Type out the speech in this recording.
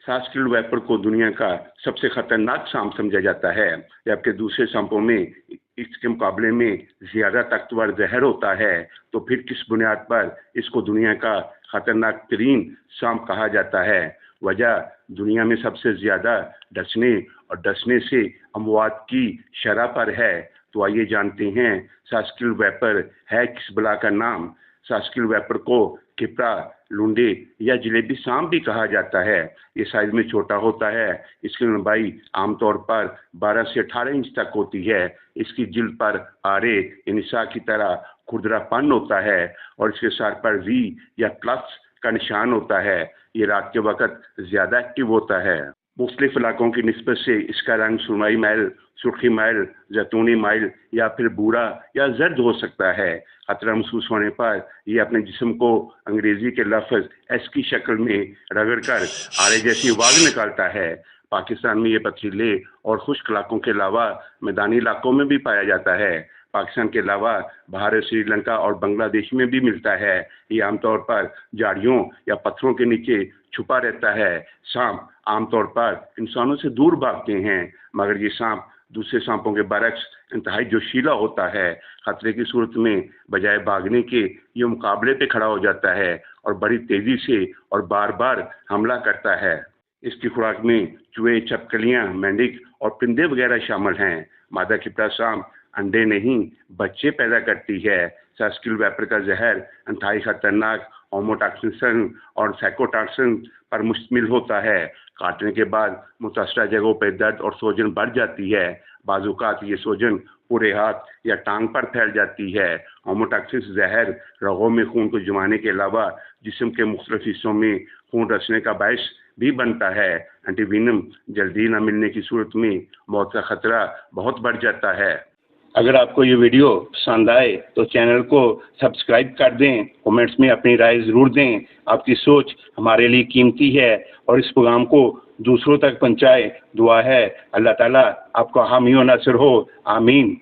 7 kilo vapour को दुनिया का सबसे खतरनाक सांप समझा जाता है, जबकि दूसरे सांपों में इसके मुकाबले में ज्यादा ताकतवर जहर होता है। तो फिर किस बुनियाद पर इसको दुनिया का खतरनाक तरीन सांप कहा जाता है? वजह दुनिया में सबसे ज्यादा डसने से अमवात की शरह पर है। तो आइए जानते हैं सास्किल वेपर है किस बला का नाम। सास्किल वेपर को किपरा, लुंडे या जलेबी सांप भी कहा जाता है। ये साइज में छोटा होता है। इसकी लंबाई आमतौर पर 12 से 18 इंच तक होती है। इसकी जिल्द पर आरे यानी सा की तरह खुरदरापन होता है और इसके सर पर वी या प्लस का निशान होता है। ये रात के वक्त ज्यादा एक्टिव होता है। मुख्तलिफ इलाकों की निस्बत से इसका रंग सुरमई मैल, सुर्खी मैल, जैतूनी मैल या फिर भूरा या जर्द हो सकता है। खतरा महसूस होने पर यह अपने जिस्म को अंग्रेजी के लफ्ज एस की शक्ल में रगड़कर आरे जैसी आवाज निकालता है। पाकिस्तान में ये पथरीले और खुश्क इलाकों के अलावा मैदानी इलाकों में भी पाया जाता है। पाकिस्तान के अलावा भारत, श्रीलंका और बांग्लादेश में भी मिलता है। ये आमतौर पर झाड़ियों या पत्थरों के नीचे छुपा रहता है। सांप आमतौर पर इंसानों से दूर भागते हैं, मगर ये सांप दूसरे सांपों के बरक्स इंतहाई जोशीला होता है। खतरे की सूरत में बजाय भागने के ये मुकाबले पे खड़ा हो जाता है और बड़ी तेजी से और बार बार हमला करता है। इसकी खुराक में चूहे, छिपकलियां, मेंढक और परिंदे वगैरह शामिल हैं। मादा किपरा सांप अंडे नहीं बच्चे पैदा करती है। सास्किल वेपर का जहर इंतहाई खतरनाक होमोटॉक्सिन और साइकोटॉक्सिन पर मुश्तमिल होता है। काटने के बाद मुतासरा जगहों पर दर्द और सूजन बढ़ जाती है। बाज़-औक़ात ये सूजन पूरे हाथ या टांग पर फैल जाती है। होमोटॉक्सिन जहर रगों में खून को जमाने के अलावा जिस्म के मुख्तलिफ हिस्सों में खून रचने का बायस भी बनता है। एंटीवीनम जल्दी न मिलने की सूरत में मौत का खतरा बहुत बढ़ जाता है। अगर आपको ये वीडियो पसंद आए तो चैनल को सब्सक्राइब कर दें, कमेंट्स में अपनी राय ज़रूर दें। आपकी सोच हमारे लिए कीमती है और इस प्रोग्राम को दूसरों तक पहुंचाएं। दुआ है अल्लाह ताला आपका हामी व नासिर हो। आमीन।